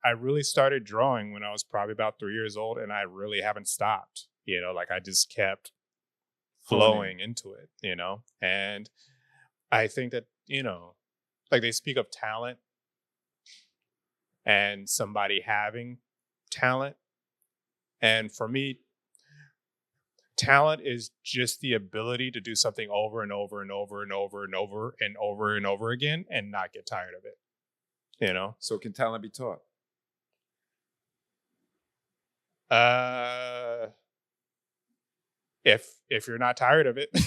I really started drawing when I was probably about 3 years old, and I really haven't stopped. Like I just kept Honing. flowing into it. And I think that like they speak of talent and somebody having talent, and for me, talent is just the ability to do something over and over and over and over and over and over and over again and not get tired of it. So can talent be taught? Uh if you're not tired of it. Give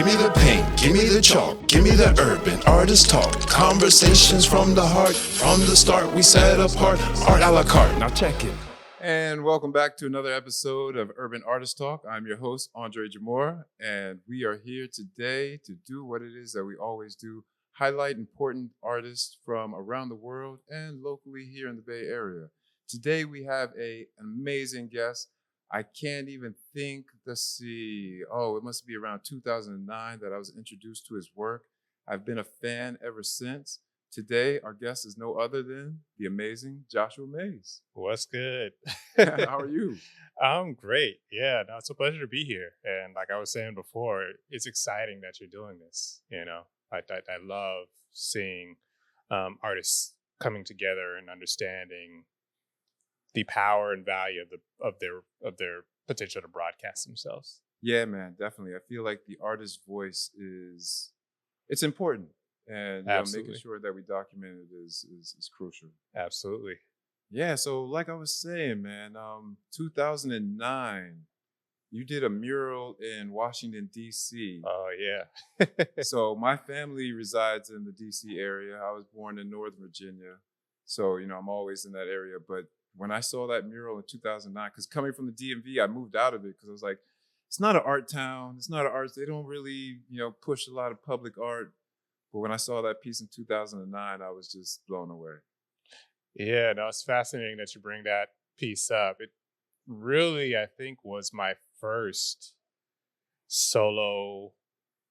me the paint, give me the chalk, give me the urban artist talk. Conversations from the heart, from the start we set apart. Art a la carte, now check it. And welcome back to another episode of Urban Artist Talk. I'm your host, Andre Jamora, and we are here today to do what it is that we always do, highlight important artists from around the world and locally here in the Bay Area. Today we have an amazing guest. I can't even think, let's see, it must be around 2009 that I was introduced to his work. I've been a fan ever since. Today, our guest is no other than the amazing Joshua Mays. What's good? How are you? I'm great. Yeah, no, it's a pleasure to be here. And like I was saying before, it's exciting that you're doing this. I love seeing artists coming together and understanding the power and value of their potential to broadcast themselves. Yeah, man, definitely. I feel like the artist's voice it's important. And making sure that we document it is crucial. Absolutely. Yeah, so like I was saying, man, 2009, you did a mural in Washington, D.C. Oh, yeah. So my family resides in the D.C. area. I was born in Northern Virginia. So, I'm always in that area. But when I saw that mural in 2009, because coming from the DMV, I moved out of it because I was like, it's not an art town. It's not an art. They don't really, push a lot of public art. But when I saw that piece in 2009, I was just blown away. Yeah, no, it's fascinating that you bring that piece up. It really, I think, was my first solo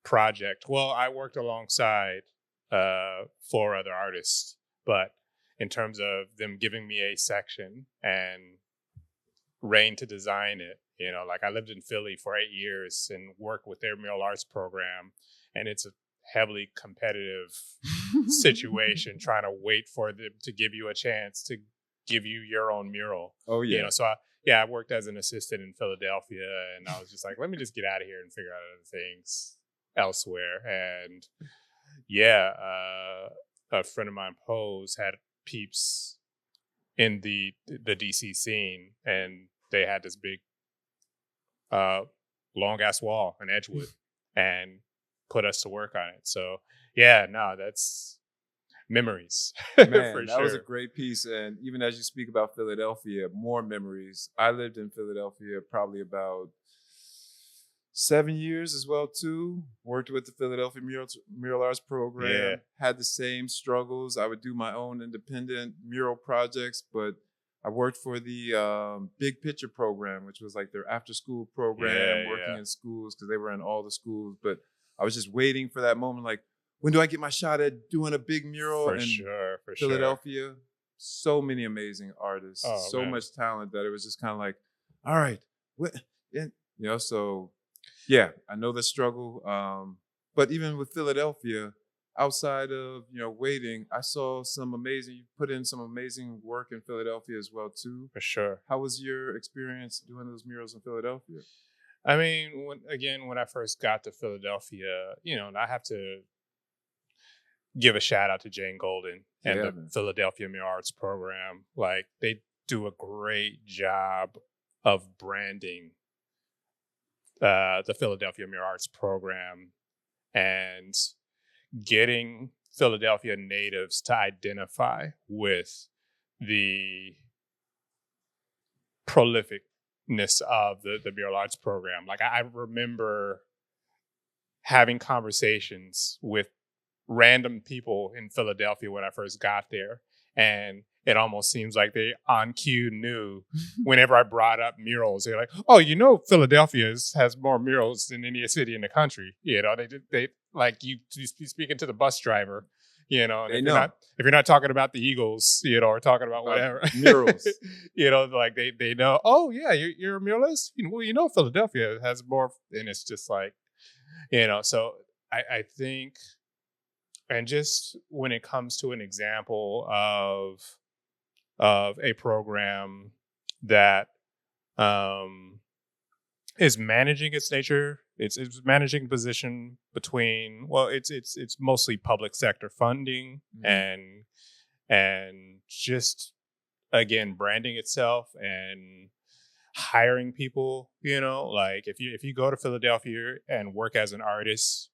project. Well, I worked alongside 4 other artists, but in terms of them giving me a section and reign to design it, like I lived in Philly for 8 years and worked with their mural arts program, and it's a heavily competitive situation trying to wait for them to give you a chance to give you your own mural. Oh, yeah. So I worked as an assistant in Philadelphia, and I was just like, let me just get out of here and figure out other things elsewhere. And a friend of mine, Pose, had peeps in the DC scene, and they had this big long ass wall in Edgewood and put us to work on it. So that's memories. Man, for that sure. was a great piece. And even as you speak about Philadelphia, more memories. I lived in Philadelphia probably about 7 years as well too. Worked with the Philadelphia Mural Arts program. Yeah. Had the same struggles. I would do my own independent mural projects, but I worked for the Big Picture program, which was like their after school program, working in schools because they were in all the schools. But I was just waiting for that moment, like, when do I get my shot at doing a big mural in Philadelphia? Sure. So many amazing artists, much talent that it was just kind of like, all right, so yeah, I know the struggle. But even with Philadelphia, outside of, waiting, I saw you put in some amazing work in Philadelphia as well too. For sure. How was your experience doing those murals in Philadelphia? I mean, when I first got to Philadelphia, and I have to give a shout out to Jane Golden and the Philadelphia Mural Arts program. Like, they do a great job of branding the Philadelphia Mural Arts program and getting Philadelphia natives to identify with the prolificness of the mural arts program. Like, I remember having conversations with random people in Philadelphia when I first got there, and it almost seems like they on cue knew whenever I brought up murals. They're like, "Oh, Philadelphia has more murals than any city in the country." They like you speaking to the bus driver. And They if know you're not talking about the Eagles, or talking about whatever murals. like they know. Oh yeah, you're a muralist. Well, Philadelphia has more, and it's just like, So I think, and just when it comes to an example of a program that um is managing its nature. It's managing position between, well, it's mostly public sector funding and just again branding itself and hiring people. Like if you go to Philadelphia and work as an artist,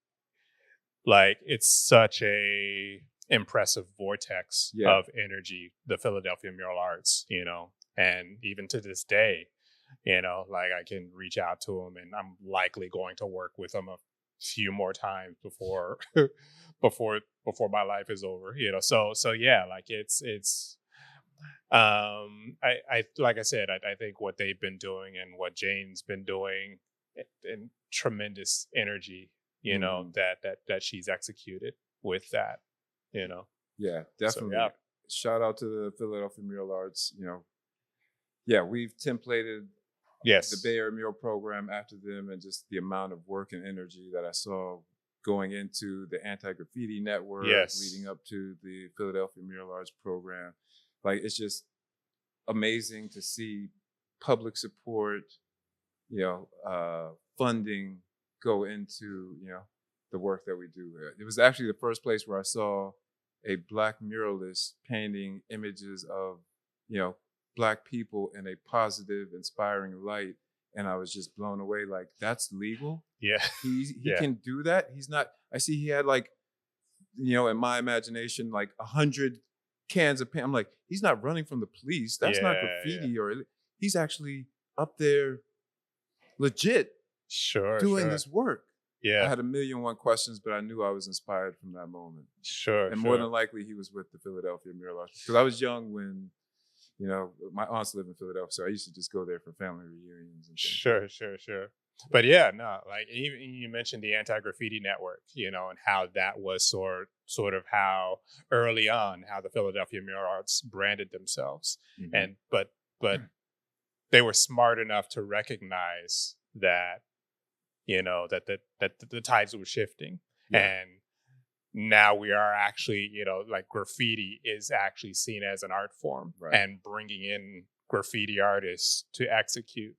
like it's such a impressive vortex Yeah. of energy, the Philadelphia Mural Arts, and even to this day, like I can reach out to them and I'm likely going to work with them a few more times before before my life is over. So yeah, like it's I like I said, I think what they've been doing and what Jane's been doing, and tremendous energy, that she's executed with that, Yeah, So, definitely. yeah. Shout out to the Philadelphia Mural Arts. Yeah, we've templated Yes. the Bay Area Mural Program after them, and just the amount of work and energy that I saw going into the anti-graffiti network, Yes. leading up to the Philadelphia Mural Arts Program. Like, it's just amazing to see public support, funding go into, the work that we do. It was actually the first place where I saw a Black muralist painting images of, Black people in a positive, inspiring light. And I was just blown away. Like, that's legal? Yeah. He Yeah. can do that? He's not, I see he had like, in my imagination, like 100 cans of paint. I'm like, he's not running from the police. That's not graffiti. Or he's actually up there legit doing this work. Yeah. I had 1,000,001 questions, but I knew I was inspired from that moment. Sure. And more than likely, he was with the Philadelphia Mural Arts. Because I was young when, my aunts live in Philadelphia, so I used to just go there for family reunions and things. Sure. But yeah, no, like even you mentioned the anti-graffiti network, and how that was sort of how early on how the Philadelphia Mural Arts branded themselves, and but they were smart enough to recognize that, that the tides were shifting, and now we are actually, like graffiti is actually seen as an art form, and bringing in graffiti artists to execute,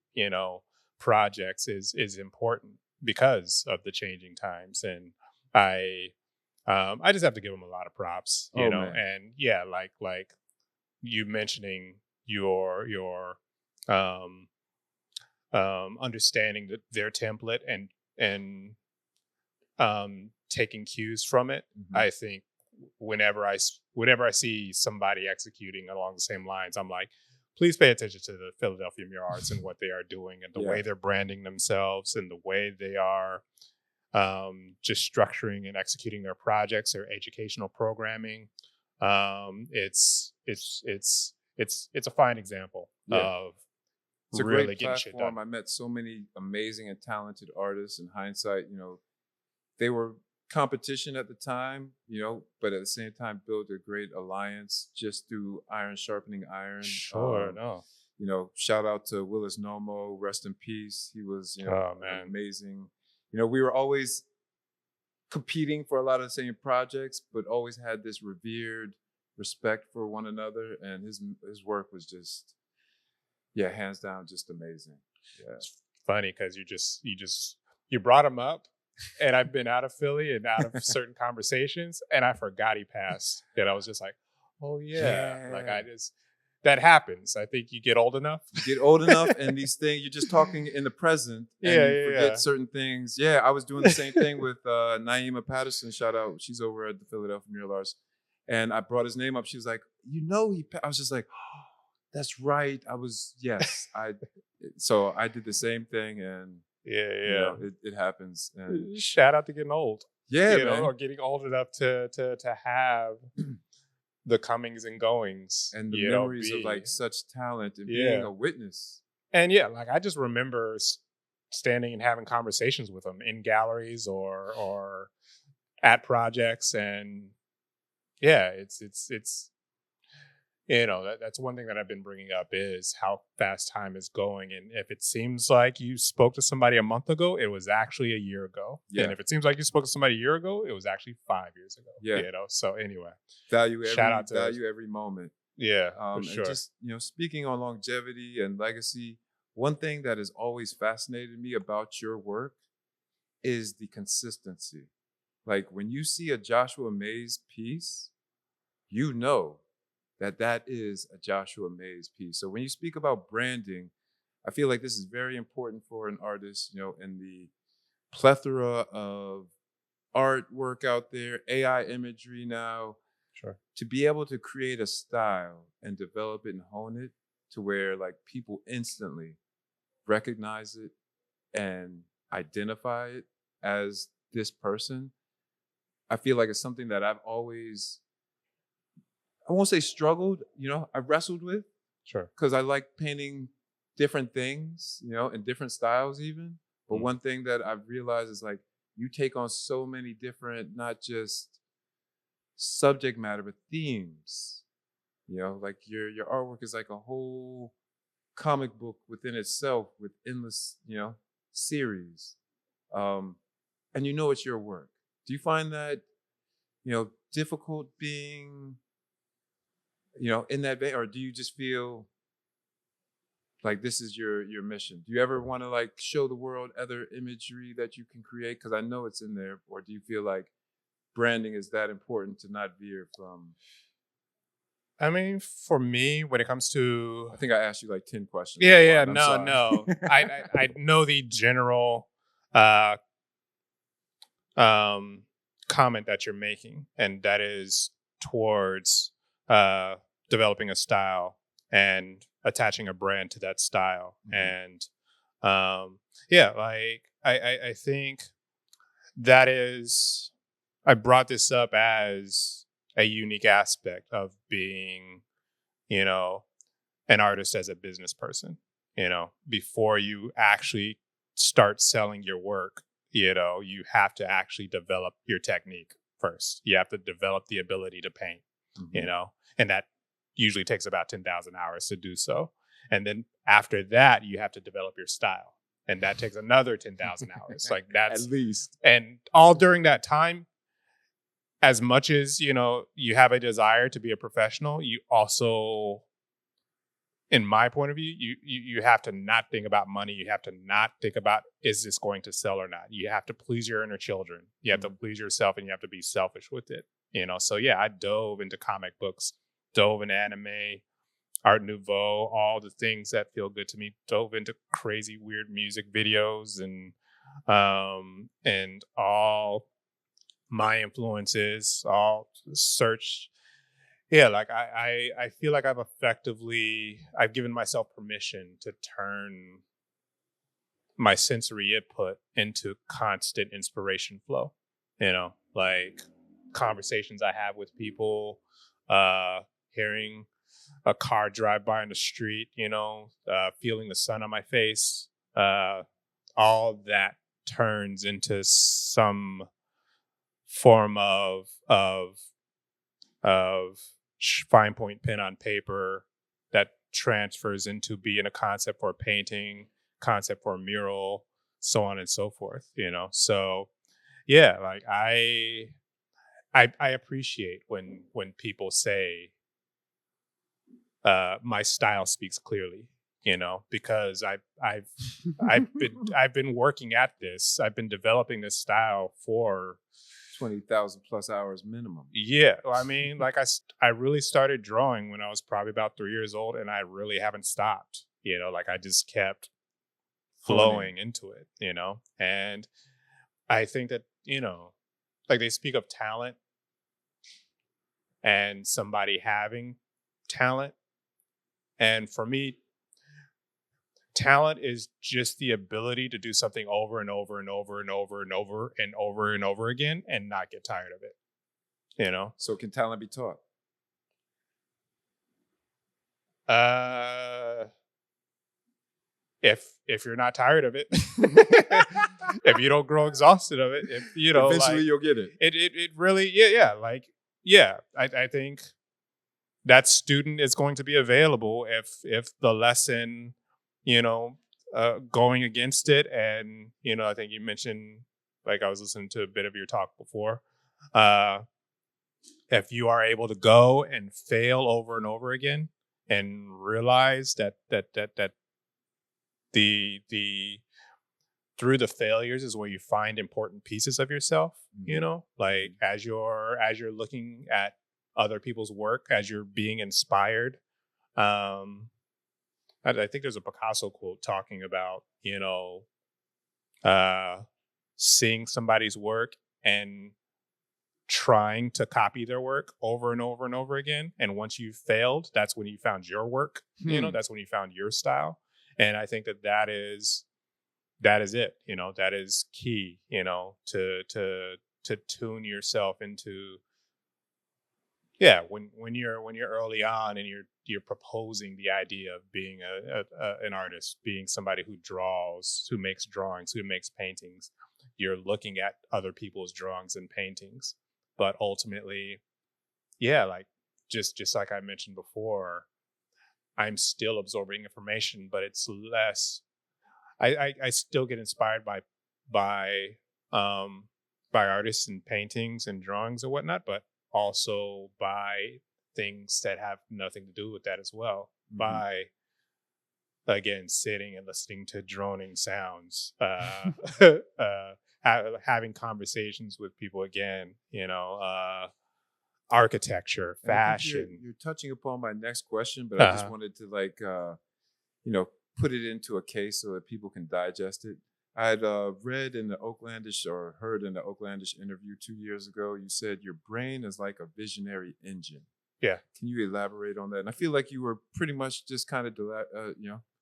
projects is important because of the changing times. And I just have to give them a lot of props, man. And yeah, like you mentioning your understanding their template and taking cues from it. I think whenever I see somebody executing along the same lines, I'm like, please pay attention to the Philadelphia Mural Arts and what they are doing and the way they're branding themselves and the way they are just structuring and executing their projects, their educational programming. It's a fine example of it's a really great getting shit platform. done. I met so many amazing and talented artists. In hindsight, they were competition at the time, but at the same time built a great alliance just through iron sharpening iron. Shout out to Willis Nomo, rest in peace. He was, amazing. We were always competing for a lot of the same projects, but always had this revered respect for one another. And his work was just, hands down, just amazing. Yeah. It's funny because you brought him up, and I've been out of Philly and out of certain conversations, and I forgot he passed. And I was just like, oh yeah. Like that happens. I think you get old enough. And these things, you're just talking in the present and you forget certain things. Yeah, I was doing the same thing with Naima Patterson, shout out. She's over at the Philadelphia Mural Arts. And I brought his name up. She was like, I was just like, oh, that's right. So I did the same thing, and it happens. And shout out to getting old. Yeah, man. Or getting old enough to have the comings and goings and the memories of like such talent and being a witness. And like I just remember standing and having conversations with them in galleries or at projects, and yeah, it's that's one thing that I've been bringing up is how fast time is going, and if it seems like you spoke to somebody a month ago, it was actually a year ago, Yeah. and if it seems like you spoke to somebody a year ago, it was actually 5 years ago. Yeah. So anyway, Value shout out to every moment. yeah, for And sure. just, speaking on longevity and legacy, one thing that has always fascinated me about your work is the consistency. Like when you see a Joshua Mays piece, you know that is a Joshua Mays piece. So when you speak about branding, I feel like this is very important for an artist, in the plethora of artwork out there, AI imagery now, Sure. to be able to create a style and develop it and hone it to where like people instantly recognize it and identify it as this person. I feel like it's something that I've always, I won't say struggled, I've wrestled with, Sure. because I like painting different things, in different styles even. But one thing that I've realized is like you take on so many different, not just subject matter, but themes. Like your artwork is like a whole comic book within itself with endless, series. And it's your work. Do you find that, difficult being, in that vein, or do you just feel like this is your mission? Do you ever want to like show the world other imagery that you can create? Because I know it's in there. Or do you feel like branding is that important to not veer from? I mean, for me, when it comes to I think I asked you like 10 questions. yeah, I'm no, sorry. no, I know the general comment that you're making, and that is towards developing a style and attaching a brand to that style. And like I think that is, I brought this up as a unique aspect of being, an artist as a business person. Before you actually start selling your work, you have to actually develop your technique first. You have to develop the ability to paint, and that usually takes about 10,000 hours to do so. And then after that, you have to develop your style, and that takes another 10,000 hours. Like that's At least. And all during that time, as much as, you have a desire to be a professional, you also, in my point of view, you have to not think about money. You have to not think about, is this going to sell or not? You have to please your inner children. You have to please yourself, and you have to be selfish with it. So yeah, I dove into comic books, dove into anime, Art Nouveau, all the things that feel good to me, dove into crazy, weird music videos and all my influences, all searched. Yeah, like I feel like I've given myself permission to turn my sensory input into constant inspiration flow. Like conversations I have with people, hearing a car drive by in the street, feeling the sun on my face, all that turns into some form of fine point pen on paper that transfers into being a concept for a painting, concept for a mural, so on and so forth. So yeah, like I appreciate when people say my style speaks clearly, because I've been working at this. I've been developing this style for 20,000 plus hours minimum. Yeah, I mean, like I really started drawing when I was probably about 3 years old, and I really haven't stopped. Like I just kept flowing into it. And I think that like they speak of talent and somebody having talent, and for me, talent is just the ability to do something over and over and over and over and over and over and over again and not get tired of it. So can talent be taught? If you're not tired of it, if you don't grow exhausted of it, if eventually like, you'll get it. It really, yeah, like yeah, I think that student is going to be available if the lesson, you know, going against it. And I think you mentioned, like, I was listening to a bit of your talk before. uh if you are able to go and fail over and over again and realize that the through the failures is where you find important pieces of yourself, like as you're looking at other people's work, as you're being inspired. um I think there's a Picasso quote talking about, uh seeing somebody's work and trying to copy their work over and over and over again. And once you've failed, that's when you found your work. Hmm. That's when you found your style. And I think that is it. That is key. To tune yourself into, yeah, when you're early on and you're proposing the idea of being an artist, being somebody who draws, who makes drawings, who makes paintings. You're looking at other people's drawings and paintings, but ultimately, yeah, like just like I mentioned before, I'm still absorbing information, but it's less. I still get inspired by um by artists and paintings and drawings and whatnot, but also by things that have nothing to do with that as well. Mhm. By, again, sitting and listening to droning sounds, having conversations with people again, architecture, And I think you're fashion. you're touching upon my next question, but I just Uh, wanted to you know, put it into a case so that people can digest it. I had read in the Oaklandish or heard in the Oaklandish interview 2 years ago, you said your brain is like a visionary engine. yeah, Can you elaborate on that? And I feel like you were pretty much just kind of,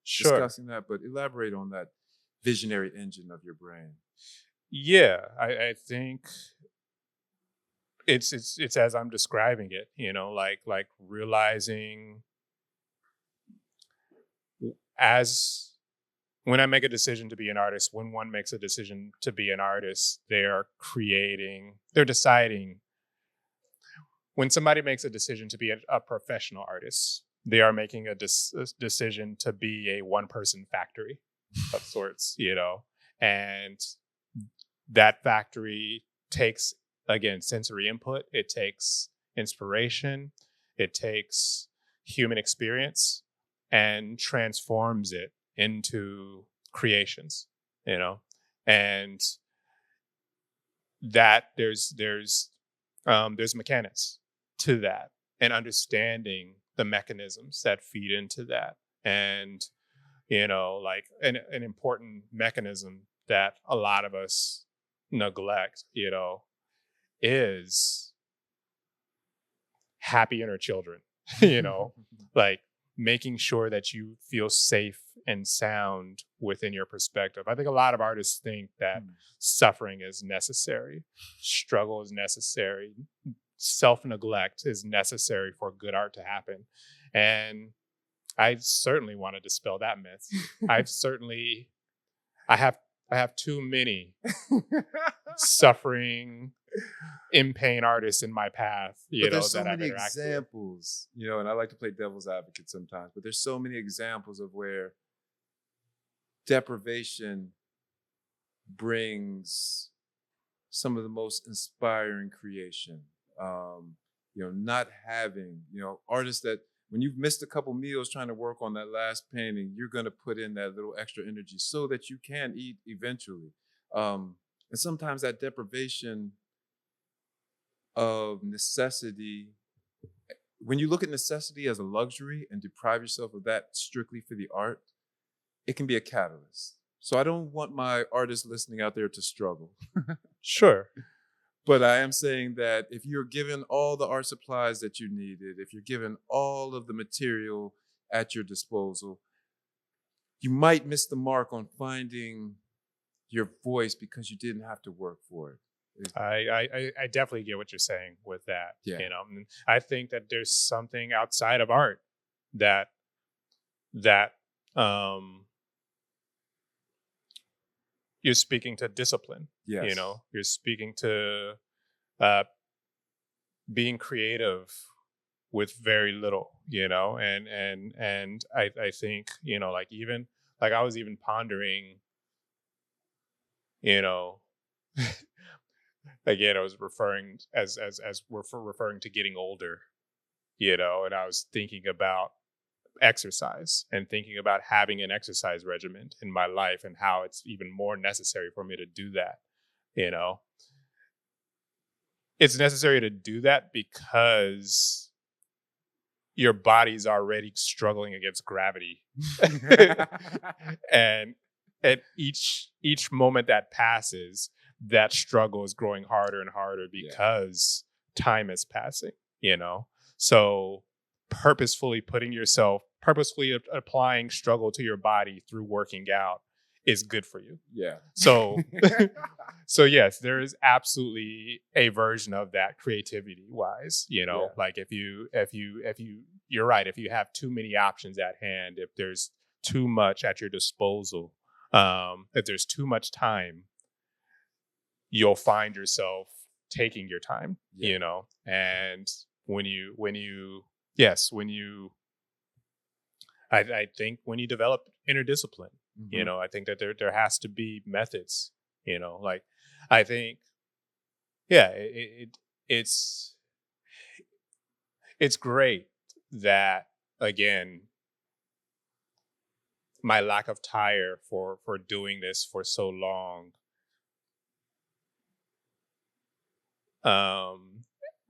sure. discussing that, but elaborate on that visionary engine of your brain. Yeah, I think it's as I'm describing it, like realizing, as when I make a decision to be an artist, when one makes a decision to be an artist, they're deciding. When somebody makes a decision to be a professional artist, they are making a decision to be a one person factory of sorts, and that factory takes, again, sensory input, it takes inspiration, it takes human experience, and transforms it into creations, you know and that there's mechanics to that, and understanding the mechanisms that feed into that. And like an important mechanism that a lot of us neglect, is happy inner children. Like making sure that you feel safe and sound within your perspective. I think a lot of artists think that Hmm. suffering is necessary, struggle is necessary, self neglect is necessary for good art to happen. And I certainly want to dispel that myth. I've certainly, I have, I have too many suffering, in pain artists in my path, But there's so that I've many interacted with. examples, and I like to play devil's advocate sometimes, but there's so many examples of where deprivation brings some of the most inspiring creation. Not having, artists that when you've missed a couple meals trying to work on that last painting, you're going to put in that little extra energy so that you can eat eventually. And sometimes that deprivation of necessity, when you look at necessity as a luxury and deprive yourself of that strictly for the art, it can be a catalyst. So I don't want my artists listening out there to struggle. Sure. But I am saying that if you're given all the art supplies that you needed, if you're given all of the material at your disposal, you might miss the mark on finding your voice because you didn't have to work for it. I definitely get what you're saying with that. Yeah. And I think that there's something outside of art that that um you're speaking to discipline. Yes. You're speaking to uh being creative with very little, and I think, like, even like I was even pondering, you know, again, I was referring as referring to getting older, and I was thinking about exercise and thinking about having an exercise regimen in my life and how it's even more necessary for me to do that. You know, it's necessary to do that because your body's already struggling against gravity. and at each moment that passes, that struggle is growing harder and harder because time is passing, So purposefully applying struggle to your body through working out is good for you. Yeah. So so yes, there is absolutely a version of that creativity wise, like if you you're right, if you have too many options at hand, if there's too much at your disposal, if there's too much time, you'll find yourself taking your time, and when you I think when you develop inner discipline, I think that there has to be methods, like I think, it's great that, again, my lack of tire for doing this for so long,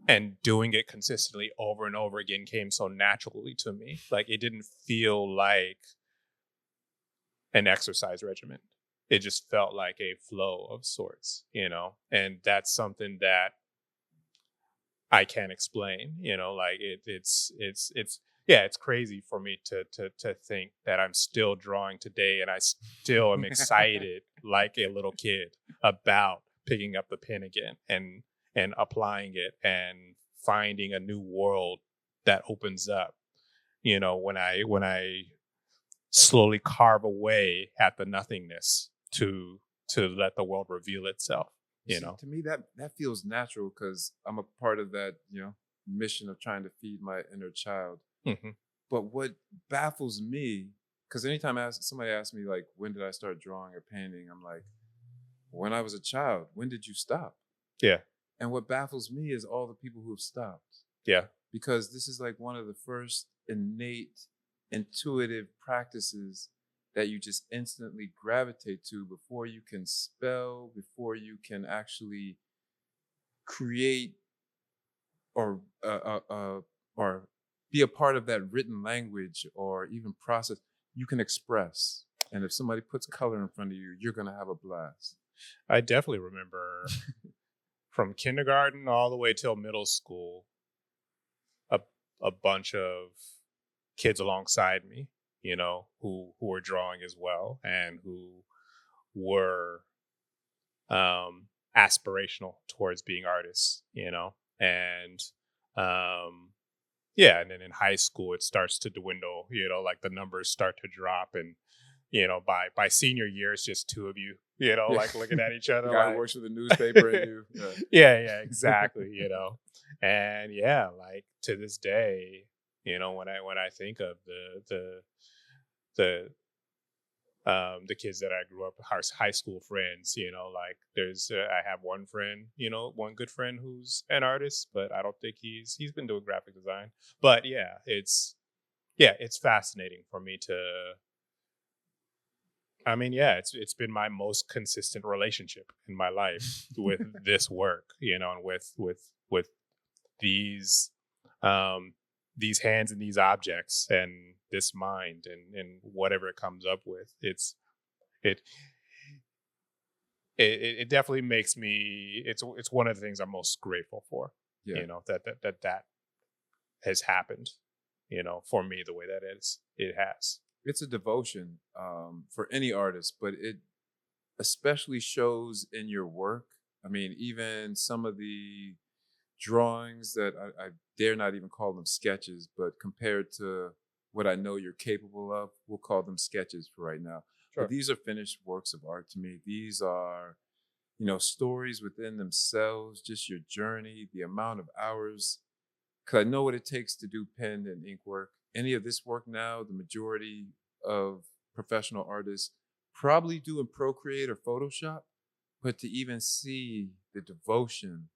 and doing it consistently over and over again came so naturally to me. Like, it didn't feel like an exercise regimen. It just felt like a flow of sorts, and that's something that I can't explain, like it's crazy for me to think that I'm still drawing today and I still am excited like a little kid about picking up the pen again and applying it and finding a new world that opens up, when I slowly carve away at the nothingness to let the world reveal itself. See, to me, that feels natural because I'm a part of that, mission of trying to feed my inner child. Mm-hmm. But what baffles me, because anytime somebody asks me, like, when did I start drawing or painting, I'm like, when I was a child. When did you stop? Yeah. And what baffles me is all the people who have stopped. Yeah. Because this is like one of the first innate, intuitive practices that you just instantly gravitate to before you can spell, before you can actually create or be a part of that written language or even process. You can express. And if somebody puts color in front of you, you're going to have a blast. I definitely remember from kindergarten all the way till middle school, a bunch of kids alongside me, who were drawing as well and who were aspirational towards being artists, and and then in high school it starts to dwindle, like the numbers start to drop, and by senior year it's just two of you, like looking at each other. The guy like, who works for the newspaper and you. Yeah, exactly, and like to this day, when I think of the kids that I grew up, our high school friends, like there's I have one friend, one good friend who's an artist, but I don't think he's been doing graphic design. But it's fascinating for me to. I mean, it's been my most consistent relationship in my life with this work, and with these hands and these objects and this mind and whatever it comes up with. It definitely makes me. It's one of the things I'm most grateful for. That has happened, for me the way that it has. It's a devotion for any artist, but it especially shows in your work. I mean, even some of the drawings that I dare not even call them sketches, but compared to what I know you're capable of, we'll call them sketches for right now. Sure. But these are finished works of art to me. These are, stories within themselves, just your journey, the amount of hours. Because I know what it takes to do pen and ink work. Any of this work now, the majority of professional artists probably do in Procreate or Photoshop, but to even see the devotion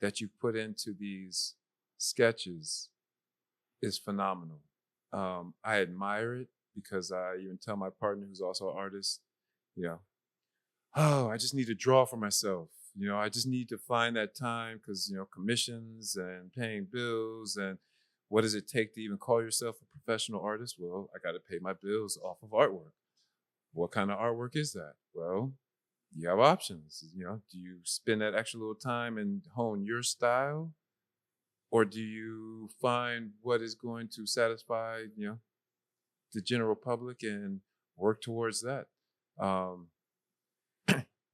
that you put into these sketches is phenomenal. I admire it because I even tell my partner, who's also an artist, oh, I just need to draw for myself. I just need to find that time because, commissions and paying bills and what does it take to even call yourself a professional artist? Well, I got to pay my bills off of artwork. What kind of artwork is that? Well, you have options. Do you spend that extra little time and hone your style? Or do you find what is going to satisfy, the general public and work towards that?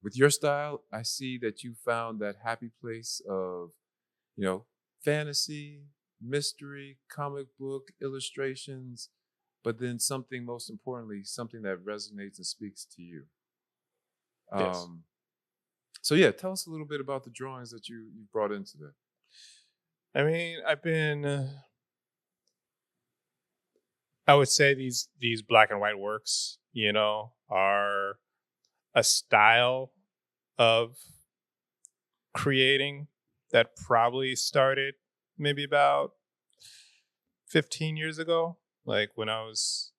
With your style, I see that you found that happy place of, fantasy, mystery, comic book, illustrations, but then something, most importantly, something that resonates and speaks to you. Yes. So yeah, tell us a little bit about the drawings that you brought into that. I mean, I would say these black and white works, are a style of creating that probably started maybe about 15 years ago, like when I was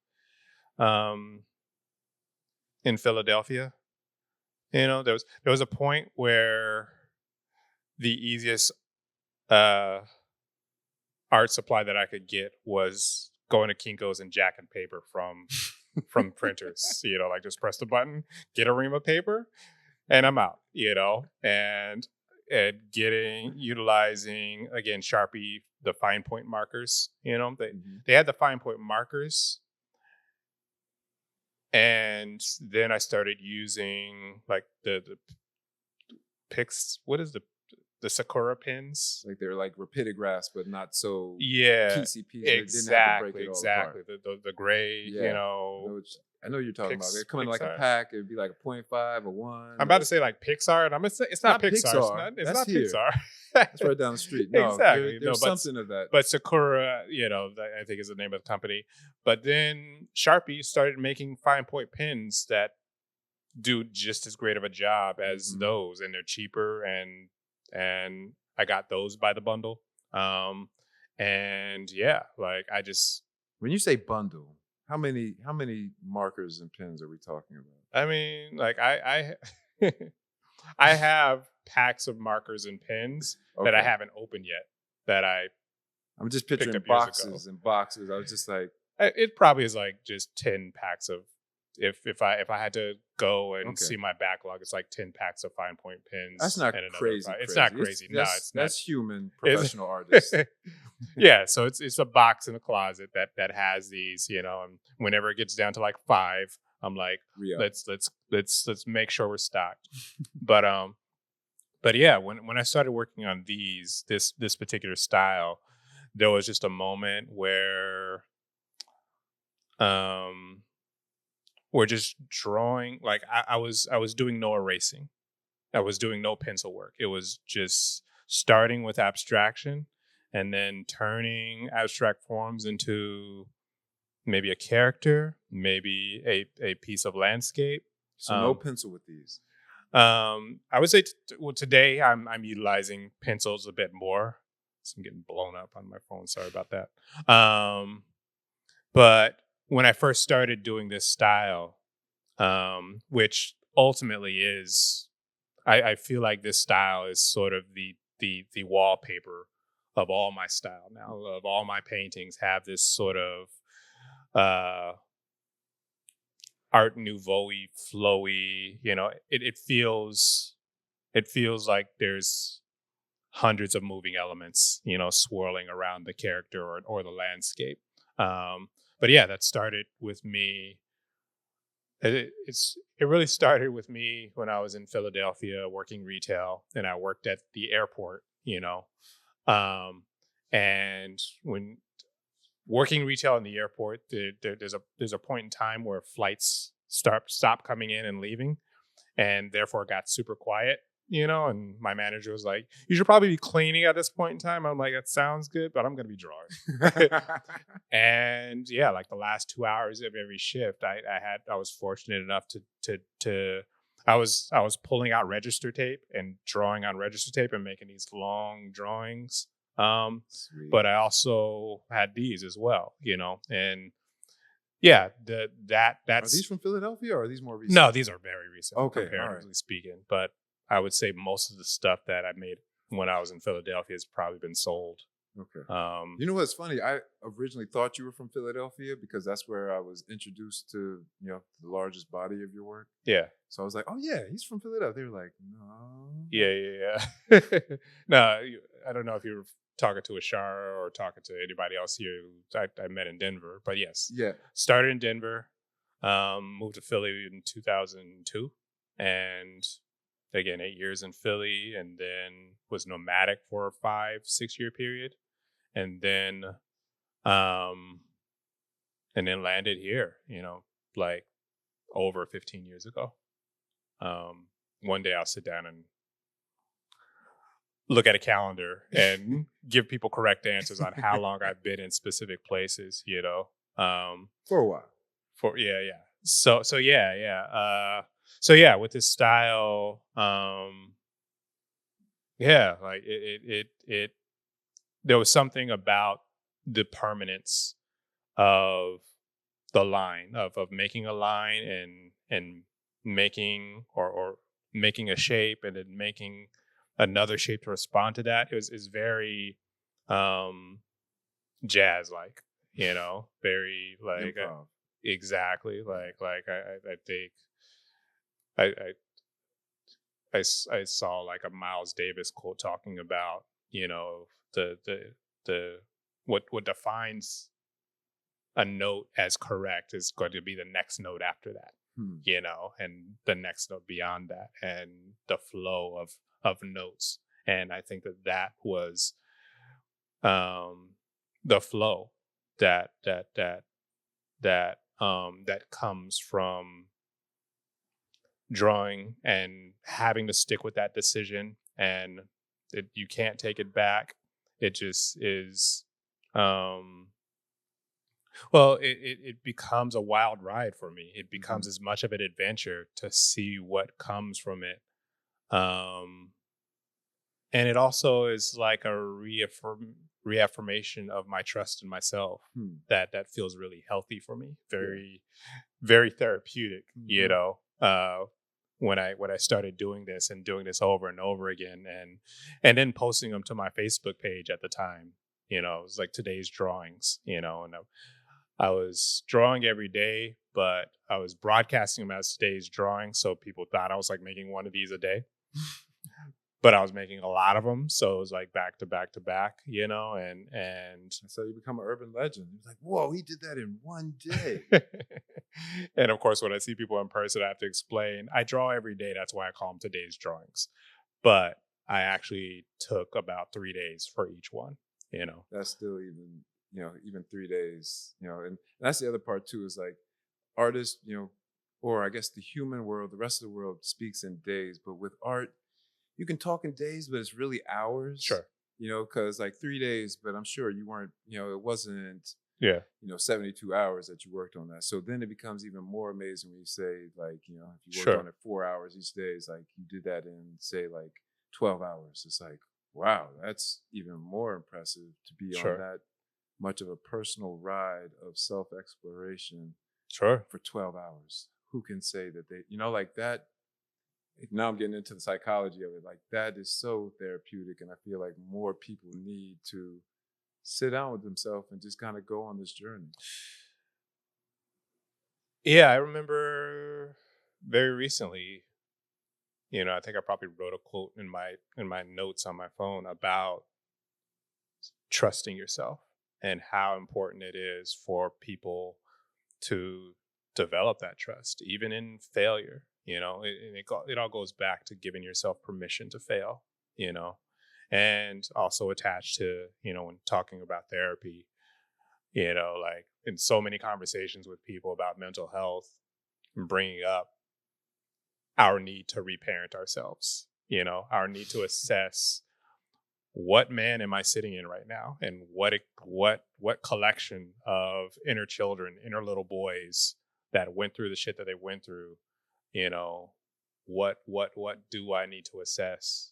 in Philadelphia. There was a point where the easiest art supply that I could get was going to Kinko's and jacking paper from printers. Like just press the button, get a ream of paper, and I'm out. And utilizing again Sharpie, the fine point markers. They had the fine point markers, and then I started using like the picks. What is the Sakura pins? Like they're like rapidographs, but not so Yeah, piecey. They didn't have to break it all apart. The gray, I know you're talking about. They come in like a Pixar. pack. It'd be like a 0.5, a 1. I'm about to say like Pixar, and I'm gonna say it's not Pixar. It's That's not here. Pixar. That's right down the street. No, Exactly. There's but something of that. But Sakura, I think is the name of the company. But then Sharpie started making fine point pins that do just as great of a job as those, and they're cheaper, and I got those by the bundle. And yeah, like I just, when you say bundle, how many markers and pens are we talking about? I mean, like I I have packs of markers and pens that I haven't opened yet. I'm just picturing up years boxes and boxes. I was just like, it probably is like just 10 packs of. If I had to go and see my backlog, it's like 10 packs of fine point pins. That's not crazy. It's not crazy. That's human professional artists. Yeah, so it's a box in a closet that has these, and whenever it gets down to like 5, I'm like, let's let's make sure we're stocked. But yeah, when I started working on this particular style, there was just a moment where we're just drawing. Like I was doing no erasing. I was doing no pencil work. It was just starting with abstraction and then turning abstract forms into maybe a character, maybe a piece of landscape. So no pencil with these. I would say today I'm utilizing pencils a bit more. So I'm getting blown up on my phone. Sorry about that. But when I first started doing this style, which ultimately is, I feel like this style is sort of the wallpaper of all my style now. Of all my paintings have this sort of Art Nouveau-y, flowy. It feels like there's hundreds of moving elements, swirling around the character or the landscape. But yeah, that started with me. It really started with me when I was in Philadelphia working retail, and I worked at the airport, and when working retail in the airport, there's a point in time where flights stop coming in and leaving, and therefore got super quiet. and my manager was like, you should probably be cleaning at this point in time. I'm like, that sounds good, but I'm going to be drawing. And yeah, like the last 2 hours of every shift, I was fortunate enough I was pulling out register tape and drawing on register tape and making these long drawings. Sweet. But I also had these as well, and yeah, Are that's these from Philadelphia or are these more recent? no, these are very recent, Okay, comparatively alright. speaking. But I would say most of the stuff that I made when I was in Philadelphia has probably been sold. Okay. Um, You know what's funny? I originally thought you were from Philadelphia because that's where I was introduced to, the largest body of your work. yeah, So I was like, oh yeah, he's from Philadelphia. They were like, no. yeah. No, I don't know if you were talking to Ashara or talking to anybody else here who I met in Denver, but yes, Yeah. started in Denver, moved to Philly in 2002, and again 8 years in Philly, and then was nomadic for a 5-6 year period, and then landed here, like over 15 years ago. One day I'll sit down and look at a calendar and give people correct answers on how long I've been in specific places, For a while. yeah. So yeah, with this style, yeah, like it there was something about the permanence of the line of making a line and making or making a shape and then making another shape to respond to that. Is very jazz like, very like Improv. exactly like I think I I saw like a Miles Davis quote talking about, the what defines a note as correct is going to be the next note after that, Hmm. and the next note beyond that, and the flow of notes. And I think that was the flow that comes from drawing and having to stick with that decision, and you can't take it back. It just is well, it becomes a wild ride for me. It becomes as much of an adventure to see what comes from it. Um, and it also is like a reaffirmation of my trust in myself Hmm. that feels really healthy for me. Very, very therapeutic, when I started doing this and doing this over and over again, and then posting them to my Facebook page at the time. It was like today's drawings, and I was drawing every day, but I was broadcasting them as today's drawings, so people thought I was like making one of these a day. But I was making a lot of them, so it was like back to back to back, and So you become an urban legend. It's like, whoa, he did that in one day. and of course, when I see people in person, I have to explain. I draw every day. That's why I call them today's drawings. But I actually took about 3 days for each one. That's still even 3 days, and that's the other part too, is like artists, or I guess the human world, the rest of the world speaks in days, but with art, you can talk in days, but it's really hours. Sure. Because like 3 days, but I'm sure you weren't, it wasn't, Yeah. 72 hours that you worked on that. So then it becomes even more amazing when you say like, if you worked Sure. on it 4 hours each day, it's like you did that in say like 12 hours. It's like, wow, that's even more impressive to be Sure. on that much of a personal ride of self-exploration Sure. for 12 hours. Who can say that they, like that? Now I'm getting into the psychology of it. Like that is so therapeutic. And I feel like more people need to sit down with themselves and just kind of go on this journey. Yeah, I remember very recently, I think I probably wrote a quote in my notes on my phone about trusting yourself and how important it is for people to develop that trust, even in failure. It all goes back to giving yourself permission to fail. And also attached to when talking about therapy, like in so many conversations with people about mental health, and bringing up our need to reparent ourselves. our need to assess what man am I sitting in right now, and what collection of inner children, inner little boys that went through the shit that they went through, you know, what do I need to assess?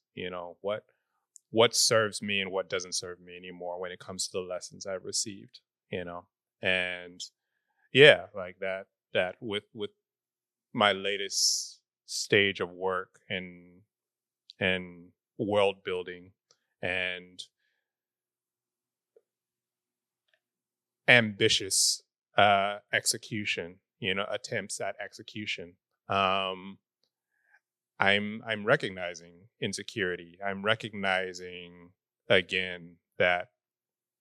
What serves me and what doesn't serve me anymore when it comes to the lessons I've received, and yeah, like that with my latest stage of work and world building and ambitious execution, attempts at execution. I'm recognizing insecurity. I'm recognizing again that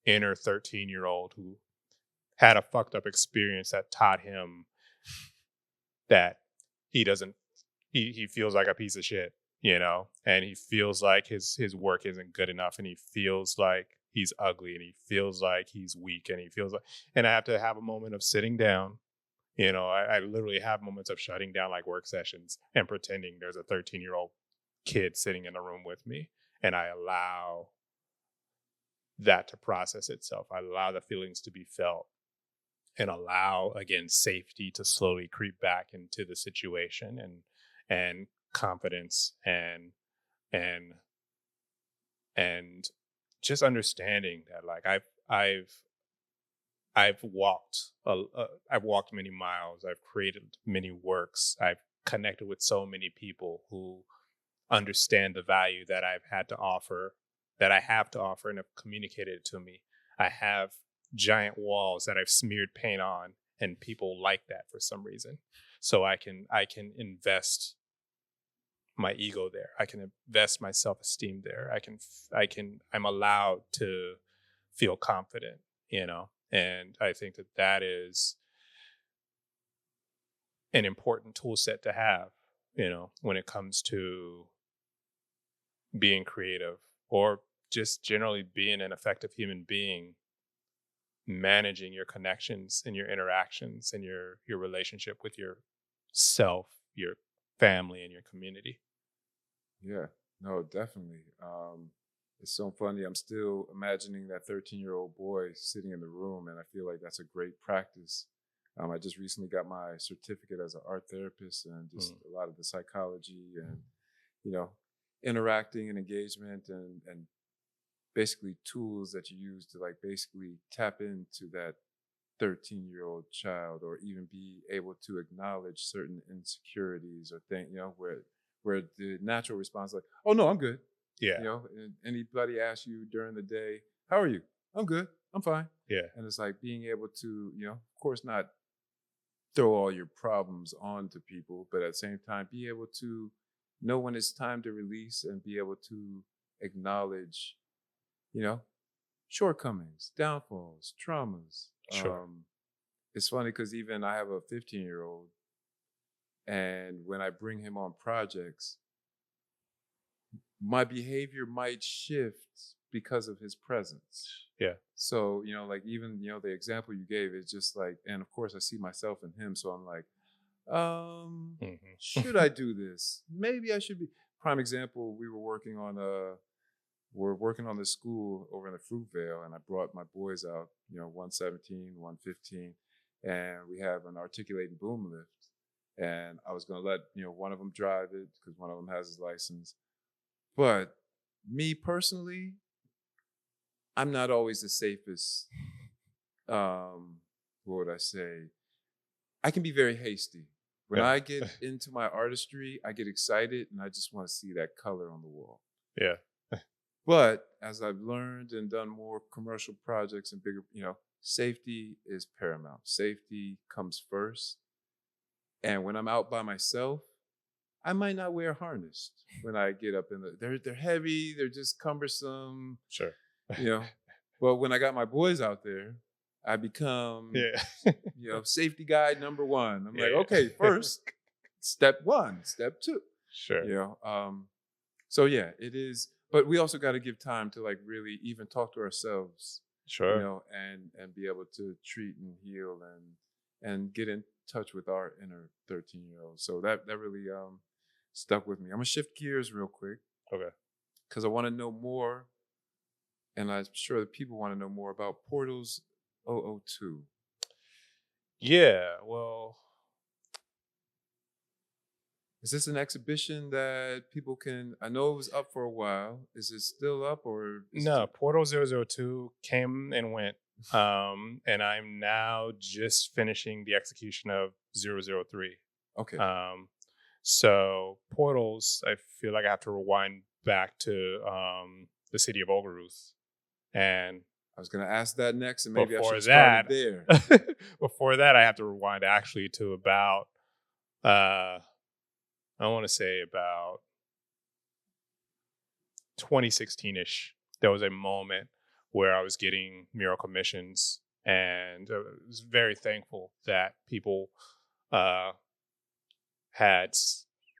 inner 13-year-old who had a fucked up experience that taught him that he doesn't he feels like a piece of shit, and he feels like his work isn't good enough, and he feels like he's ugly, and he feels like he's weak, and he feels like, and I have to have a moment of sitting down. I literally have moments of shutting down like work sessions and pretending there's a 13-year-old kid sitting in the room with me, and I allow that to process itself. I allow the feelings to be felt, and allow, again, safety to slowly creep back into the situation, and confidence and and just understanding that, like, I've walked I've walked many miles. I've created many works. I've connected with so many people who understand the value that I have to offer, and have communicated it to me. I have giant walls that I've smeared paint on, and people like that for some reason. So I can invest my ego there. I can invest my self-esteem there. I'm allowed to feel confident, and I think that is an important tool set to have, when it comes to being creative, or just generally being an effective human being, managing your connections and your interactions and your relationship with yourself, your family, and your community. Yeah, no, definitely. It's so funny. I'm still imagining that 13-year-old boy sitting in the room, and I feel like that's a great practice. I just recently got my certificate as an art therapist, and just a lot of the psychology and, interacting and engagement and basically tools that you use to, like, basically tap into that 13-year-old child, or even be able to acknowledge certain insecurities or things, where the natural response is like, oh no, I'm good. Yeah. And anybody asks you during the day, how are you? I'm good. I'm fine. Yeah. And it's like being able to, of course, not throw all your problems onto people, but at the same time, be able to know when it's time to release, and be able to acknowledge, shortcomings, downfalls, traumas. Sure. It's funny because even I have a 15-year-old, and when I bring him on projects, my behavior might shift because of his presence. Yeah. So, like, even, the example you gave is just like, and of course I see myself in him. So I'm like, should I do this? Maybe I should be. Prime example, we're working on the school over in the Fruitvale, and I brought my boys out, 117, 115, and we have an articulating boom lift. And I was going to let, one of them drive it because one of them has his license. But me personally, I'm not always the safest. What would I say? I can be very hasty. When I get into my artistry, I get excited, and I just want to see that color on the wall. Yeah. But as I've learned and done more commercial projects and bigger, safety is paramount. Safety comes first. And when I'm out by myself, I might not wear a harness when I get up in they're heavy, they're just cumbersome. Sure. But when I got my boys out there, I become, safety guy number one. I'm like, okay, first, step one, step two. Sure. So yeah, it is. But we also got to give time to, like, really even talk to ourselves. Sure. And be able to treat and heal and get in touch with our inner 13-year-old. So that really stuck with me. I'm gonna shift gears real quick Okay. because I want to know more, and I'm sure the people want to know more about Portals 002. Yeah. Well, Is this an exhibition that people can? I know it was up for a while. Is it still up or? no, Portal 002 came and went. And I'm now just finishing the execution of 003. Okay. So Portals, I feel like I have to rewind back to the city of Ogaruth. And I was gonna ask that next, and maybe I should before have started that, there. before that, I have to rewind actually to about, I want to say about 2016-ish. There was a moment where I was getting mural commissions, and I was very thankful that people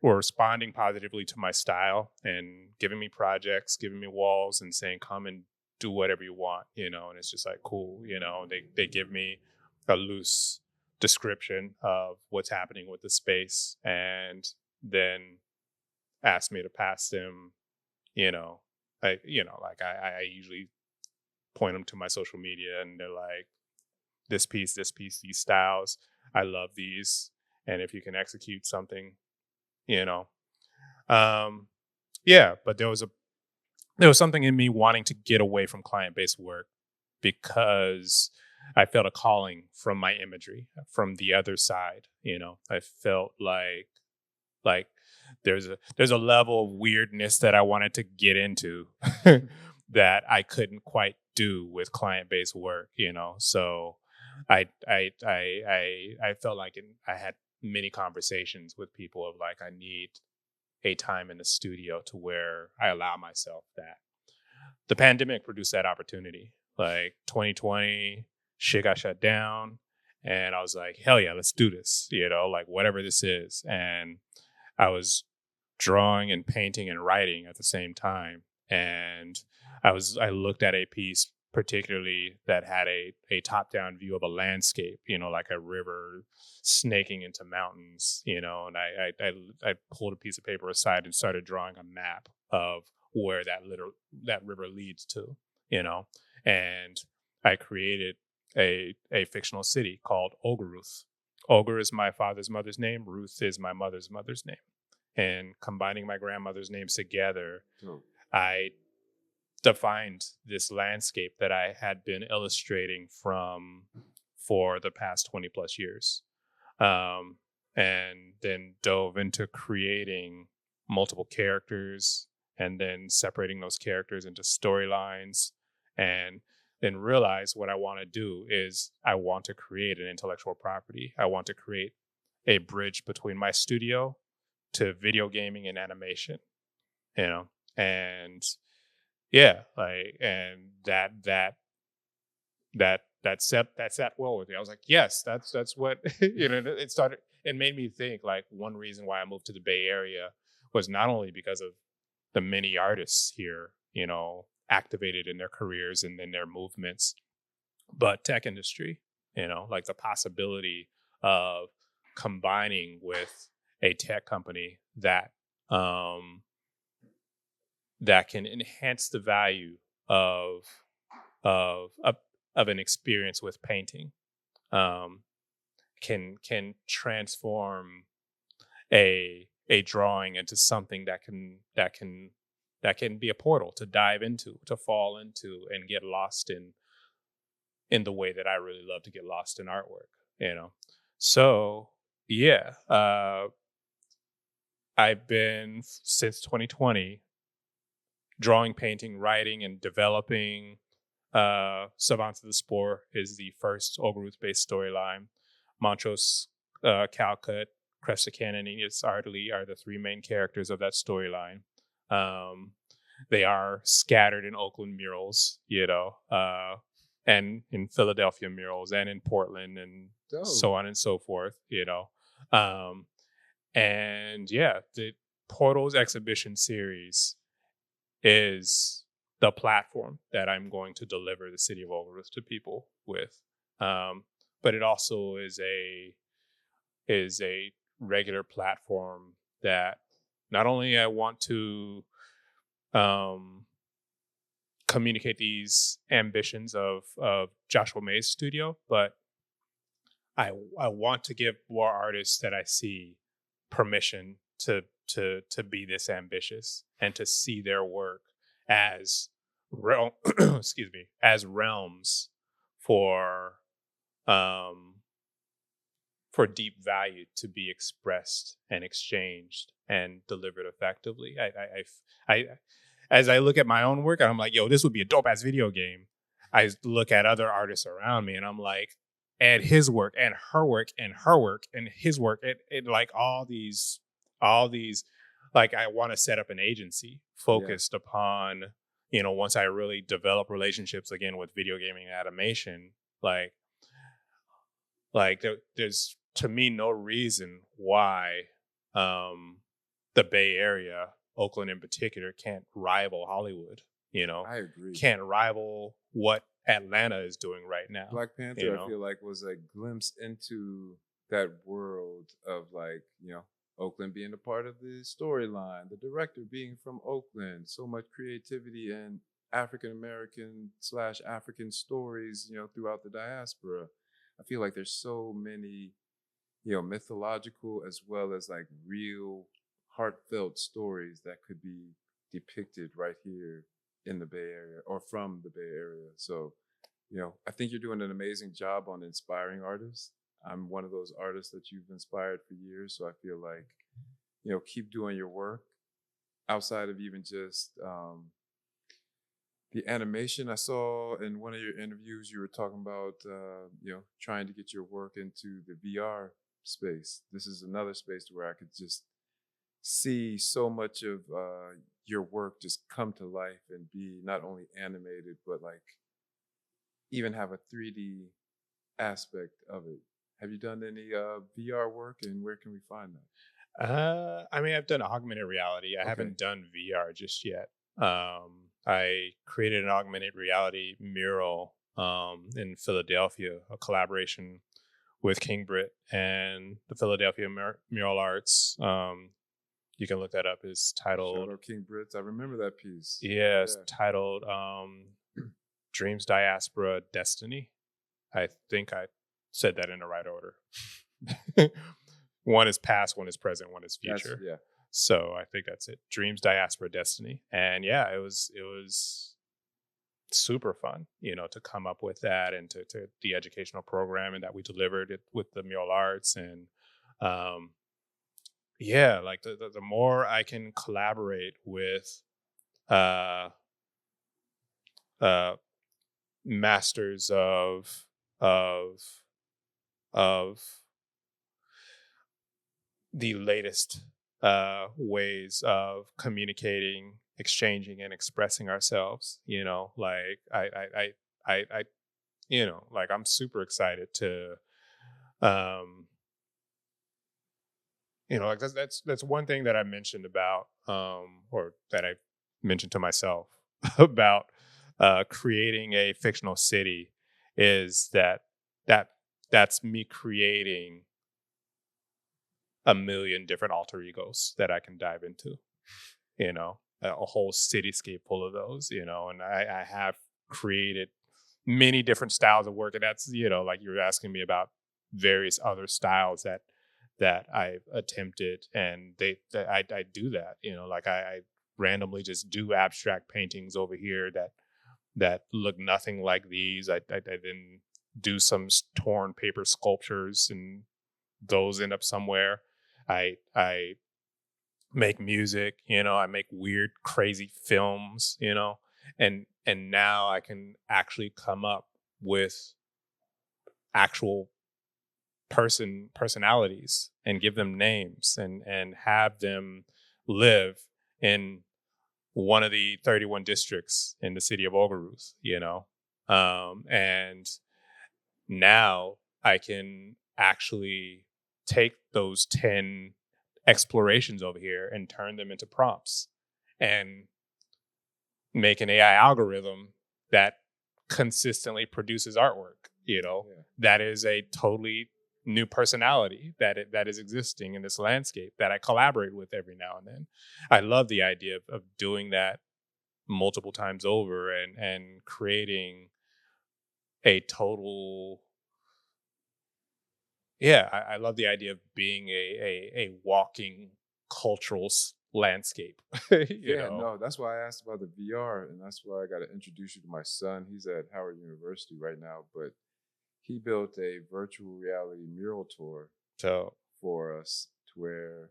were responding positively to my style and giving me projects, giving me walls, and saying, "Come and do whatever you want," And it's just like, cool, They give me a loose description of what's happening with the space, and then ask me to pass them, I usually point them to my social media, and they're like, this piece, these styles, I love these, and if you can execute something, you know, yeah. But there was something in me wanting to get away from client-based work because I felt a calling from my imagery, from the other side. I felt like there's a level of weirdness that I wanted to get into that I couldn't quite do with client-based work. So I felt like I had many conversations with people of like, I need a time in the studio to where I allow myself that. The pandemic produced that opportunity. Like 2020, shit got shut down, and I was like, hell yeah, let's do this. Like whatever this is. And I was drawing and painting and writing at the same time. And I looked at a piece particularly that had a top-down view of a landscape, like a river snaking into mountains, and I pulled a piece of paper aside and started drawing a map of where that river leads to, and I created a fictional city called Ogaruth. Ogre is my father's mother's name. Ruth is my mother's mother's name. And combining my grandmother's names together, I defined this landscape that I had been illustrating for the past 20 plus years. And then dove into creating multiple characters and then separating those characters into storylines, and then realize what I want to do is I want to create an intellectual property. I want to create a bridge between my studio to video gaming and animation, and yeah, and that sat well with me. I was like, yes, that's what, it made me think like one reason why I moved to the Bay Area was not only because of the many artists here, activated in their careers and in their movements, but tech industry, like the possibility of combining with a tech company that that can enhance the value of an experience with painting, can transform a drawing into something that can be a portal to dive into, to fall into, and get lost in the way that I really love to get lost in artwork. So yeah, I've been since 2020 drawing, painting, writing, and developing. Savants of the Spore is the first Ogaruth-based storyline. Montrose, Calcut, Cresta Cannon, and Edith Ardley are the three main characters of that storyline. They are scattered in Oakland murals, and in Philadelphia murals, and in Portland, and so on and so forth, and yeah, the Portals exhibition series is the platform that I'm going to deliver the city of Ogaruth to people with. But it also is a regular platform that not only I want to um, communicate these ambitions of Joshua May's studio, but I want to give more artists that I see permission to be this ambitious and to see their work as excuse me, as realms for um deep value to be expressed and exchanged and delivered effectively. I as I look at my own work, I'm like, yo, this would be a dope ass video game. I look at other artists around me and I'm like, and his work and her work and her work and his work, it like all these, like I want to set up an agency focused upon, once I really develop relationships again with video gaming and animation, there's to me no reason why the Bay Area, Oakland in particular, can't rival Hollywood. I agree. Can't rival what Atlanta is doing right now. Black Panther, I feel like, was a glimpse into that world of Oakland being a part of the storyline, the director being from Oakland, so much creativity and African American / African stories, throughout the diaspora. I feel like there's so many, mythological as well as like real heartfelt stories that could be depicted right here in the Bay Area or from the Bay Area. So, I think you're doing an amazing job on inspiring artists. I'm one of those artists that you've inspired for years. So I feel like, keep doing your work outside of even just the animation. I saw in one of your interviews, you were talking about, trying to get your work into the VR space. This is another space where I could just see so much of your work just come to life and be not only animated, but like even have a 3D aspect of it. Have you done any VR work, and where can we find that? I mean, I've done augmented reality. I haven't done VR just yet. I created an augmented reality mural in Philadelphia, a collaboration with King Britt and the Philadelphia Mural Arts. You can look that up. It's titled... Shout out King Britt. I remember that piece. Yeah, it's titled Dreams, Diaspora, Destiny. I think I said that in the right order. One is past, one is present, one is future. So I think that's it. Dreams, Diaspora, Destiny. And yeah, it was super fun, to come up with that, and to the educational program and that we delivered it with the Mural Arts. And like the more I can collaborate with masters of the latest ways of communicating, exchanging, and expressing ourselves, like I like I'm super excited to like that's one thing that I mentioned about or that I mentioned to myself about creating a fictional city, is that's me creating a million different alter egos that I can dive into, a whole cityscape full of those, and I have created many different styles of work. And that's, like you were asking me about various other styles that I've attempted, and I do that, like I randomly just do abstract paintings over here that look nothing like these. I then do some torn paper sculptures, and those end up somewhere. I make music, I make weird, crazy films, and now I can actually come up with actual personalities and give them names and have them live in one of the 31 districts in the city of Ogaruth, and now I can actually take those 10 explorations over here and turn them into prompts and make an AI algorithm that consistently produces artwork, that is a totally new personality that is existing in this landscape that I collaborate with every now and then. I love the idea of doing that multiple times over and creating a total. Yeah, I love the idea of being a walking cultural landscape. you Yeah, know, no, that's why I asked about the VR, and that's why I got to introduce you to my son. He's at Howard University right now, but he built a virtual reality mural tour so for us to where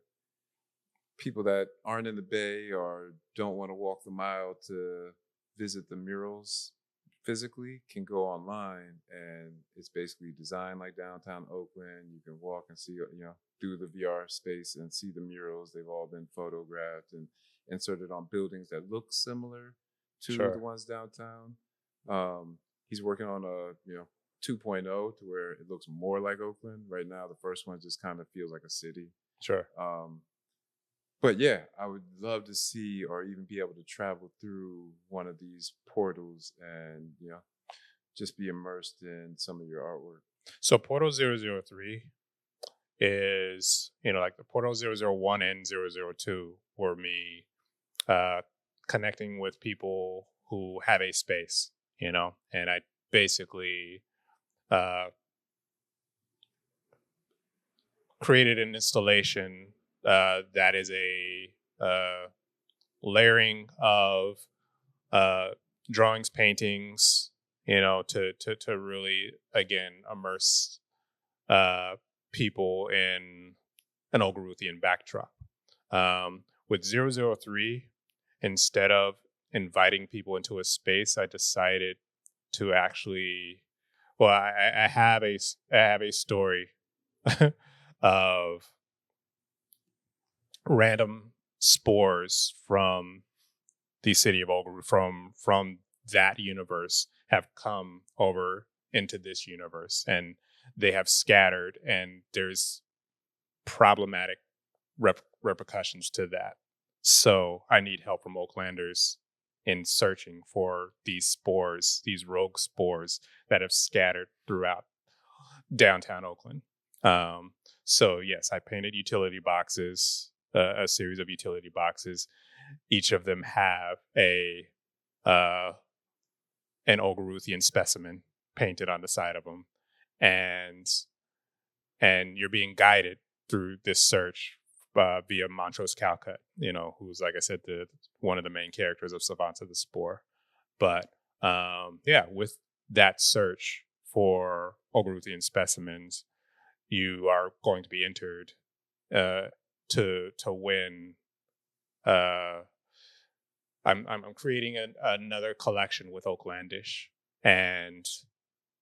people that aren't in the Bay or don't want to walk the mile to visit the murals physically can go online, and it's basically designed like downtown Oakland. You can walk and see, through the VR space and see the murals. They've all been photographed and inserted on buildings that look similar to the sure, ones downtown. He's working on a 2.0 to where it looks more like Oakland. Right now, the first one just kind of feels like a city. sure. But yeah, I would love to see or even be able to travel through one of these portals and, just be immersed in some of your artwork. So Portal 003 is, like the Portal 001 and 002 were me uh, connecting with people who have a space, and I basically uh, created an installation that is a layering of drawings, paintings, to really again immerse people in an Ogaruthian backdrop. With 003, instead of inviting people into a space, I decided to actually, well, I have a story of random spores from the city of Ogaruth, from that universe, have come over into this universe, and they have scattered, and there's problematic repercussions to that. So I need help from Oaklanders in searching for these spores, these rogue spores that have scattered throughout downtown Oakland. So yes, I painted utility boxes, a series of utility boxes. Each of them have uh, an Ogaruthian specimen painted on the side of them, and you're being guided through this search via Montrose Calcutt, who's, like I said, one of the main characters of Savant of the Spore. But yeah, with that search for Ogaruthian specimens, you are going to be entered to win. I'm creating another collection with Oaklandish, and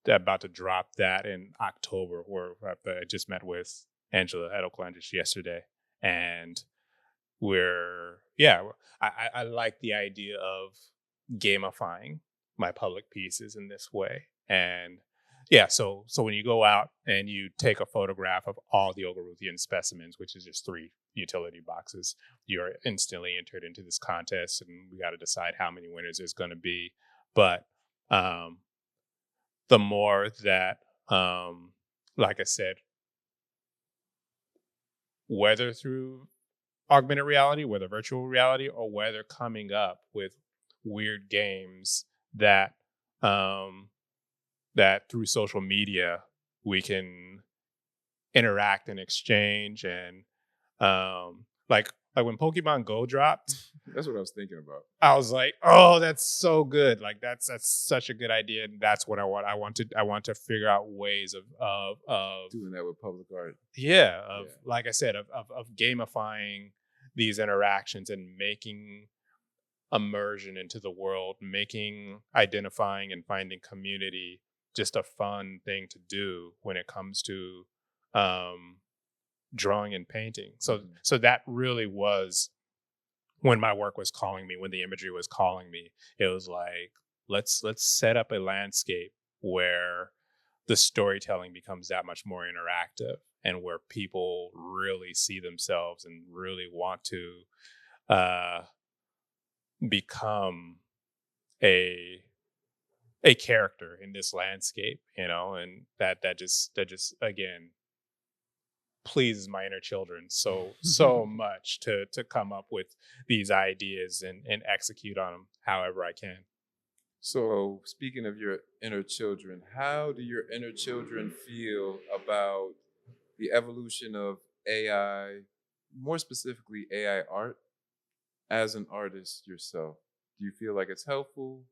about to drop that in October. Where I just met with Angela at Oaklandish yesterday, and I like the idea of gamifying my public pieces in this way. And yeah, so when you go out and you take a photograph of all the Ogaruthian specimens, which is just 3 utility boxes, you're instantly entered into this contest, and we got to decide how many winners there's going to be. But the more that, like I said, whether through augmented reality, whether virtual reality, or whether coming up with weird games that that through social media we can interact and exchange, and like when Pokemon Go dropped, That's what I was thinking about. I was like, oh, that's so good. Like that's such a good idea, and that's what I want. I want to figure out ways of Doing that with public art. like I said, of gamifying these interactions and making immersion into the world, making identifying and finding community just a fun thing to do when it comes to drawing and painting. So that really was when my work was calling me, when the imagery was calling me. It was like, let's set up a landscape where the storytelling becomes that much more interactive, and where people really see themselves and really want to become a character in this landscape, and that just again pleases my inner children so much to come up with these ideas and execute on them however I can. So, speaking of your inner children, how do your inner children feel about the evolution of AI, more specifically AI art, as an artist yourself? Do you feel like it's helpful,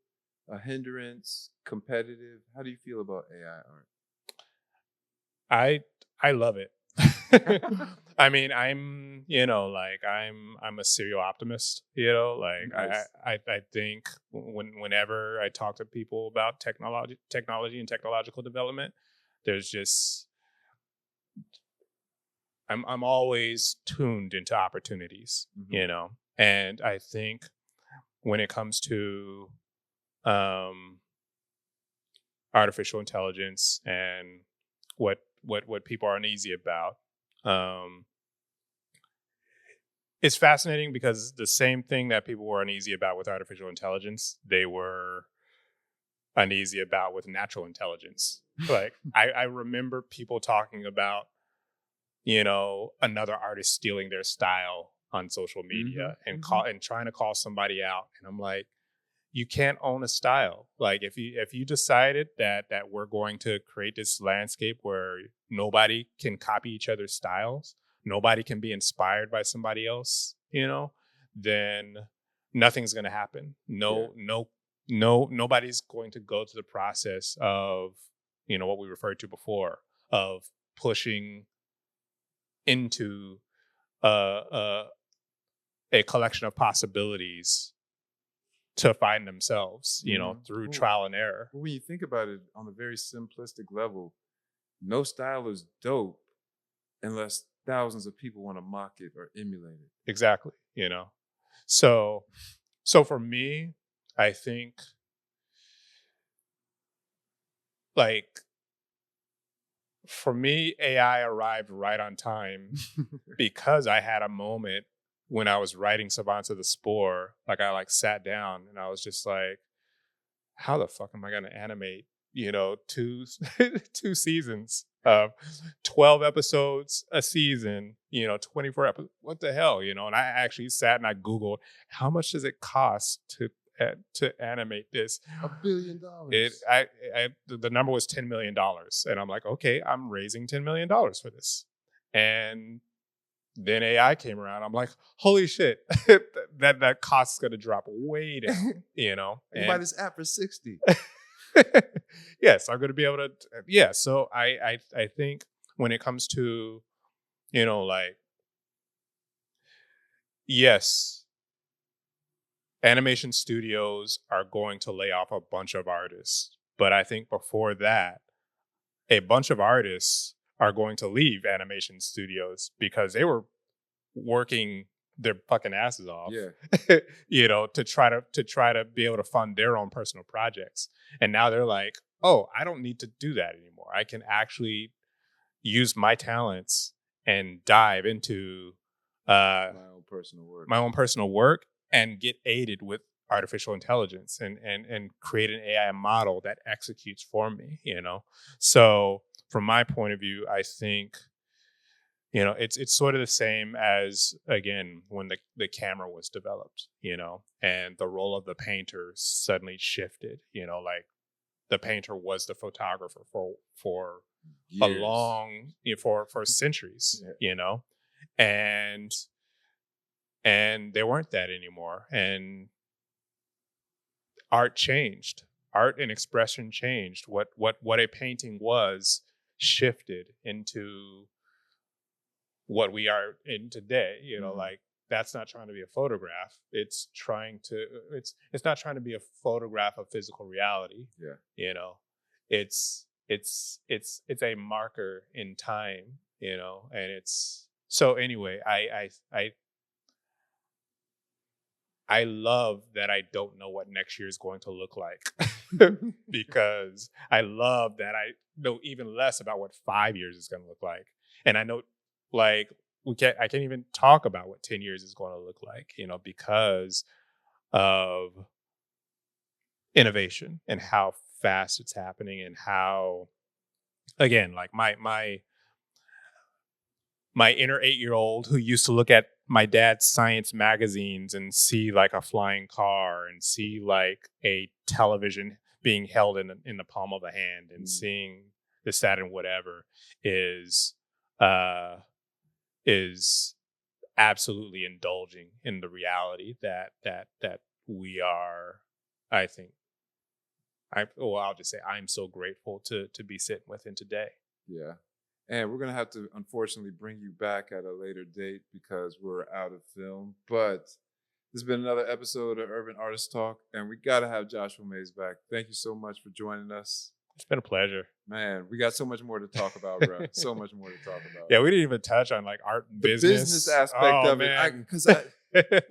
a hindrance, competitive? How do you feel about AI art? I love it. I mean, I'm a serial optimist, like Nice. I think whenever I talk to people about technology and technological development, there's just I'm always tuned into opportunities, Mhm. and I think when it comes to um artificial intelligence and what people are uneasy about. Um, it's fascinating because the same thing that people were uneasy about with artificial intelligence, they were uneasy about with natural intelligence. Like I remember people talking about, another artist stealing their style on social media Mhm. and Mhm. trying to call somebody out. And I'm like, you can't own a style. Like if you decided that we're going to create this landscape where nobody can copy each other's styles, nobody can be inspired by somebody else, then nothing's going to happen. Yeah. Nobody's going to go through the process of, what we referred to before, of pushing into uh, uh, a collection of possibilities to find themselves, through Well, trial and error. when you think about it on a very simplistic level, no style is dope unless thousands of people want to mock it or emulate it. Exactly. So for me, I think like for me, AI arrived right on time because I had a moment when I was writing Savants of the Spore. Like I sat down and I was just like, how the fuck am I gonna animate, two two seasons of 12 episodes a season, 24 episodes. What the hell, And I actually sat and I Googled how much does it cost to animate this. It $1 billion. the number was $10 million. And I'm like, okay, I'm raising $10 million for this. And then AI came around. I'm like, holy shit, that cost is gonna drop way down, I can buy And this app for 60. yes, I'm going to be able to. Yeah, so I think when it comes to, like, yes, animation studios are going to lay off a bunch of artists, but I think before that, a bunch of artists are going to leave animation studios because they were working their fucking asses off, Yeah. to try to be able to fund their own personal projects. And now they're like, oh, I don't need to do that anymore. I can actually use my talents and dive into My own personal work. my own personal work and get aided with artificial intelligence and create an AI model that executes for me. So from my point of view, I think it's sort of the same as, again, when the camera was developed, and the role of the painter suddenly shifted, like the painter was the photographer for a Years. long, for centuries, Yeah. and they weren't that anymore. And art changed. Art and expression changed. What a painting was shifted into what we are in today. Mhm. Like that's not trying to be a photograph. It's not trying to be a photograph of physical reality. Yeah. It's a marker in time. And it's so anyway. I love that I don't know what next year is going to look like because I love that I know even less about what 5 years is going to look like. And I know, like, I can't even talk about what 10 years is going to look like, because of innovation and how fast it's happening and how, again, like my inner 8-year-old who used to look at my dad's science magazines and see like a flying car and see like a television being held in the palm of a hand and seeing the Saturn whatever is absolutely indulging in the reality that we are. I think I'll just say I'm so grateful to be sitting within today. Yeah. And we're going to have to, unfortunately, bring you back at a later date because we're out of film. But this has been another episode of Urban Artist Talk, and we got to have Joshua Mays back. Thank you so much for joining us. It's been a pleasure. Man, we got so much more to talk about, bro. So much more to talk about. Yeah, we didn't even touch on like art and the business aspect of it. Because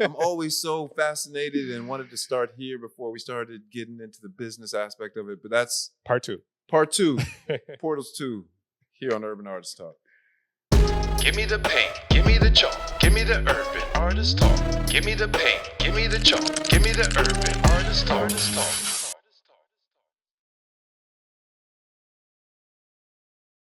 I'm always so fascinated and wanted to start here before we started getting into the business aspect of it. But that's part two. Portals 2. Here on Urban Artist Talk. Give me the paint, give me the chalk, give me the Urban Artist Talk. Give me the paint, give me the chalk, give me the Urban Artist Talk.